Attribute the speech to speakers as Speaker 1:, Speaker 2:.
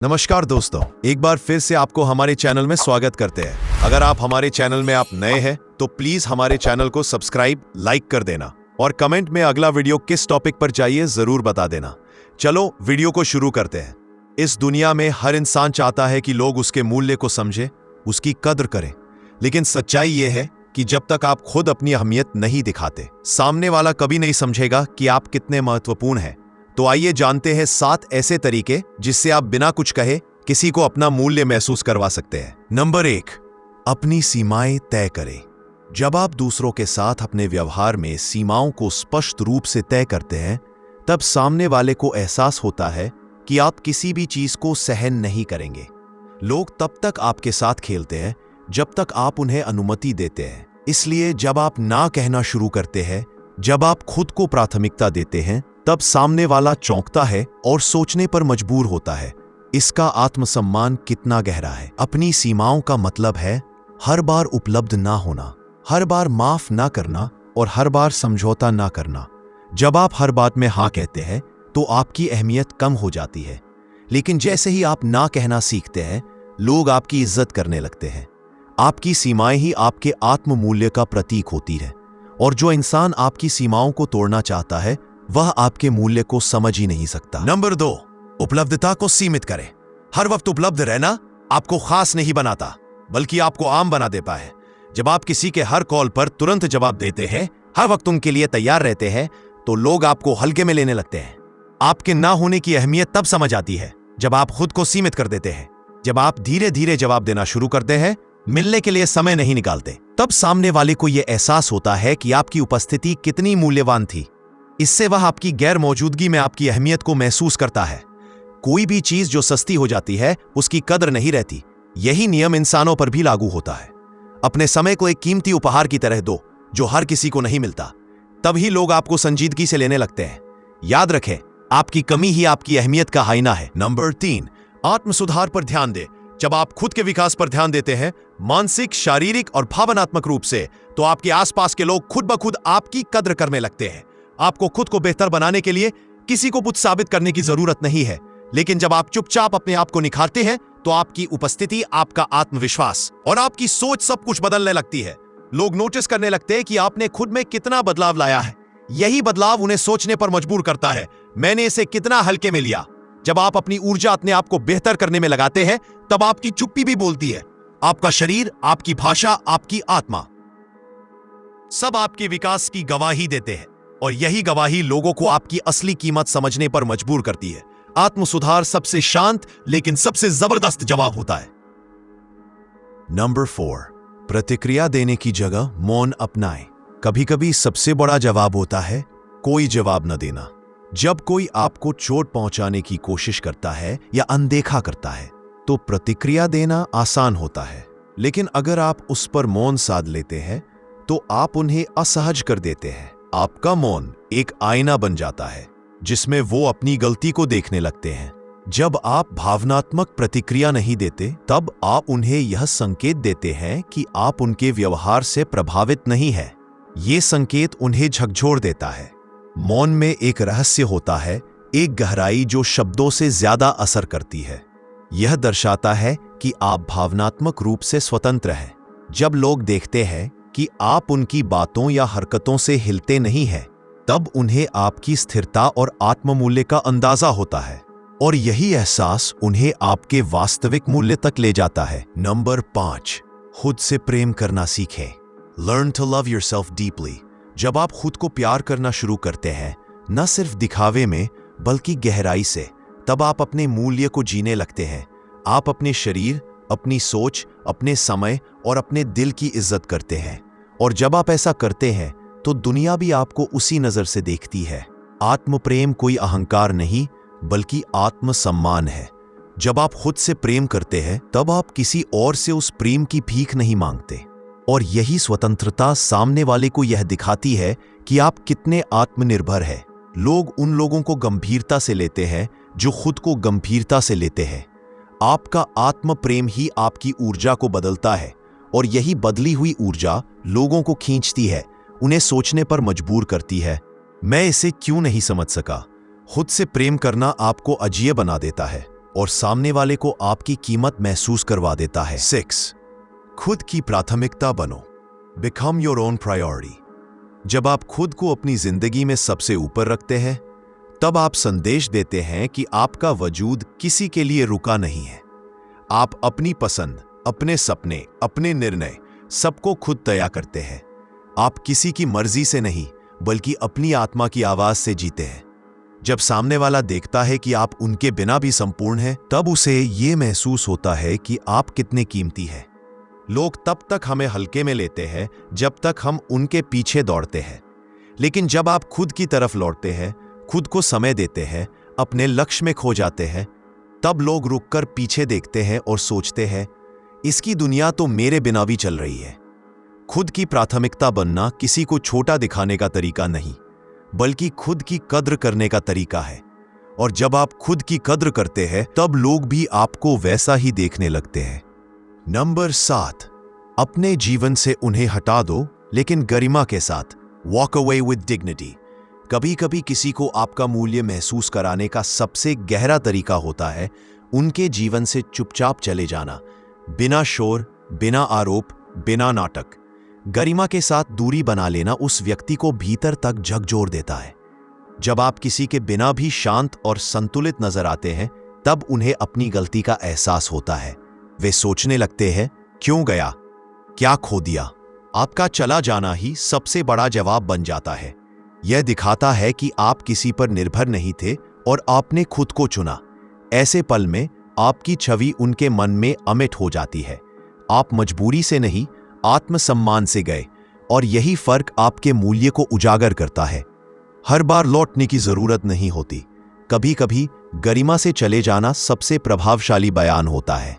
Speaker 1: नमस्कार दोस्तों, एक बार फिर से आपको हमारे चैनल में स्वागत करते हैं। अगर आप हमारे चैनल में आप नए हैं तो प्लीज हमारे चैनल को सब्सक्राइब, लाइक कर देना और कमेंट में अगला वीडियो किस टॉपिक पर चाहिए जरूर बता देना। चलो वीडियो को शुरू करते हैं। इस दुनिया में हर इंसान चाहता है कि लोग उसके मूल्य को समझे, उसकी कद्र करें, लेकिन सच्चाई यह है कि जब तक आप खुद अपनी अहमियत नहीं दिखाते, सामने वाला कभी नहीं समझेगा कि आप कितने महत्वपूर्ण हैं। तो आइए जानते हैं 7 ऐसे तरीके जिससे आप बिना कुछ कहे किसी को अपना मूल्य महसूस करवा सकते हैं। नंबर 1, अपनी सीमाएं तय करें। जब आप दूसरों के साथ अपने व्यवहार में सीमाओं को स्पष्ट रूप से तय करते हैं, तब सामने वाले को एहसास होता है कि आप किसी भी चीज को सहन नहीं करेंगे। लोग तब तक आपके साथ खेलते हैं जब तक आप उन्हें अनुमति देते हैं। इसलिए जब आप ना कहना शुरू करते हैं, जब आप खुद को प्राथमिकता देते हैं, तब सामने वाला चौंकता है और सोचने पर मजबूर होता है, इसका आत्मसम्मान कितना गहरा है। अपनी सीमाओं का मतलब है हर बार उपलब्ध ना होना, हर बार माफ ना करना और हर बार समझौता ना करना। जब आप हर बात में हाँ कहते हैं तो आपकी अहमियत कम हो जाती है, लेकिन जैसे ही आप ना कहना सीखते हैं, लोग आपकी इज्जत करने लगते हैं। आपकी सीमाएं ही आपके आत्म मूल्य का प्रतीक होती है, और जो इंसान आपकी सीमाओं को तोड़ना चाहता है वह आपके मूल्य को समझ ही नहीं सकता। नंबर 2, उपलब्धता को सीमित करें। हर वक्त उपलब्ध रहना आपको खास नहीं बनाता, बल्कि आपको आम बना देता है। जब आप किसी के हर कॉल पर तुरंत जवाब देते हैं, हर वक्त उनके लिए तैयार रहते हैं, तो लोग आपको हल्के में लेने लगते हैं। आपके ना होने की अहमियत तब समझ आती है जब आप खुद को सीमित कर देते हैं। जब आप धीरे धीरे जवाब देना शुरू करते हैं, मिलने के लिए समय नहीं निकालते, तब सामने वाले को यह एहसास होता है कि आपकी उपस्थिति कितनी मूल्यवान थी। इससे वह आपकी गैर मौजूदगी में आपकी अहमियत को महसूस करता है। कोई भी चीज जो सस्ती हो जाती है उसकी कद्र नहीं रहती। यही नियम इंसानों पर भी लागू होता है। अपने समय को एक कीमती उपहार की तरह दो जो हर किसी को नहीं मिलता, तभी लोग आपको संजीदगी से लेने लगते हैं। याद रखें, आपकी कमी ही आपकी अहमियत का आईना है। नंबर 3, आत्म सुधार पर ध्यान दें। जब आप खुद के विकास पर ध्यान देते हैं, मानसिक, शारीरिक और भावनात्मक रूप से, तो आपके आसपास के लोग खुद ब खुद आपकी कद्र करने लगते हैं। आपको खुद को बेहतर बनाने के लिए किसी को कुछ साबित करने की जरूरत नहीं है, लेकिन जब आप चुपचाप अपने आप को निखारते हैं, तो आपकी उपस्थिति, आपका आत्मविश्वास और आपकी सोच सब कुछ बदलने लगती है। लोग नोटिस करने लगते हैं कि आपने खुद में कितना बदलाव लाया है। यही बदलाव उन्हें सोचने पर मजबूर करता है, मैंने इसे कितना हल्के में लिया। जब आप अपनी ऊर्जा अपने आप को बेहतर करने में लगाते हैं, तब आपकी चुप्पी भी बोलती है। आपका शरीर, आपकी भाषा, आपकी आत्मा सब आपके विकास की गवाही देते हैं, और यही गवाही लोगों को आपकी असली कीमत समझने पर मजबूर करती है। आत्म सुधार सबसे शांत लेकिन सबसे जबरदस्त जवाब होता है। नंबर 4, प्रतिक्रिया देने की जगह मौन अपनाएं। कभी कभी सबसे बड़ा जवाब होता है कोई जवाब न देना। जब कोई आपको चोट पहुंचाने की कोशिश करता है या अनदेखा करता है, तो प्रतिक्रिया देना आसान होता है, लेकिन अगर आप उस पर मौन साध लेते हैं तो आप उन्हें असहज कर देते हैं। आपका मौन एक आईना बन जाता है जिसमें वो अपनी गलती को देखने लगते हैं। जब आप भावनात्मक प्रतिक्रिया नहीं देते, तब आप उन्हें यह संकेत देते हैं कि आप उनके व्यवहार से प्रभावित नहीं हैं। ये संकेत उन्हें झकझोर देता है। मौन में एक रहस्य होता है, एक गहराई जो शब्दों से ज्यादा असर करती है। यह दर्शाता है कि आप भावनात्मक रूप से स्वतंत्र हैं। जब लोग देखते हैं कि आप उनकी बातों या हरकतों से हिलते नहीं हैं, तब उन्हें आपकी स्थिरता और आत्ममूल्य का अंदाजा होता है, और यही एहसास उन्हें आपके वास्तविक मूल्य तक ले जाता है। नंबर 5, खुद से प्रेम करना सीखें। Learn to love yourself deeply. जब आप खुद को प्यार करना शुरू करते हैं, न सिर्फ दिखावे में बल्कि गहराई से, तब आप अपने मूल्य को जीने लगते हैं। आप अपने शरीर, अपनी सोच, अपने समय और अपने दिल की इज्जत करते हैं, और जब आप ऐसा करते हैं तो दुनिया भी आपको उसी नजर से देखती है। आत्म प्रेम कोई अहंकार नहीं बल्कि आत्मसम्मान है। जब आप खुद से प्रेम करते हैं, तब आप किसी और से उस प्रेम की भीख नहीं मांगते, और यही स्वतंत्रता सामने वाले को यह दिखाती है कि आप कितने आत्मनिर्भर हैं। लोग उन लोगों को गंभीरता से लेते हैं जो खुद को गंभीरता से लेते हैं। आपका आत्म प्रेम ही आपकी ऊर्जा को बदलता है, और यही बदली हुई ऊर्जा लोगों को खींचती है, उन्हें सोचने पर मजबूर करती है, मैं इसे क्यों नहीं समझ सका। खुद से प्रेम करना आपको अजेय बना देता है। और सामने वाले को आपकी कीमत महसूस करवा देता है। 6. खुद की प्राथमिकता बनो। Become your own priority. जब आप खुद को अपनी जिंदगी में सबसे ऊपर रखते हैं, तब आप संदेश देते हैं कि आपका वजूद किसी के लिए रुका नहीं है। आप अपनी पसंद, अपने सपने, अपने निर्णय सबको खुद तय करते हैं। आप किसी की मर्जी से नहीं, बल्कि अपनी आत्मा की आवाज से जीते हैं। जब सामने वाला देखता है कि आप उनके बिना भी संपूर्ण हैं, तब उसे ये महसूस होता है कि आप कितने कीमती हैं। लोग तब तक हमें हल्के में लेते हैं जब तक हम उनके पीछे दौड़ते हैं, लेकिन जब आप खुद की तरफ लौटते हैं, खुद को समय देते हैं, अपने लक्ष्य में खो जाते हैं, तब लोग रुककर पीछे देखते हैं और सोचते हैं, इसकी दुनिया तो मेरे बिना भी चल रही है। खुद की प्राथमिकता बनना किसी को छोटा दिखाने का तरीका नहीं, बल्कि खुद की कद्र करने का तरीका है। और जब आप खुद की कद्र करते हैं, तब लोग भी आपको वैसा ही देखने लगते हैं। नंबर 7. अपने जीवन से उन्हें हटा दो, लेकिन गरिमा के साथ। Walk away with dignity. कभी कभी किसी को आपका मूल्य महसूस कराने का सबसे गहरा तरीका होता है उनके जीवन से चुपचाप चले जाना, बिना शोर, बिना आरोप, बिना नाटक। गरिमा के साथ दूरी बना लेना उस व्यक्ति को भीतर तक झकझोर देता है। जब आप किसी के बिना भी शांत और संतुलित नजर आते हैं, तब उन्हें अपनी गलती का एहसास होता है। वे सोचने लगते हैं, क्यों गया, क्या खो दिया। आपका चला जाना ही सबसे बड़ा जवाब बन जाता है। यह दिखाता है कि आप किसी पर निर्भर नहीं थे और आपने खुद को चुना। ऐसे पल में आपकी छवि उनके मन में अमिट हो जाती है। आप मजबूरी से नहीं, आत्मसम्मान से गए, और यही फर्क आपके मूल्य को उजागर करता है। हर बार लौटने की जरूरत नहीं होती। कभी कभी गरिमा से चले जाना सबसे प्रभावशाली बयान होता है।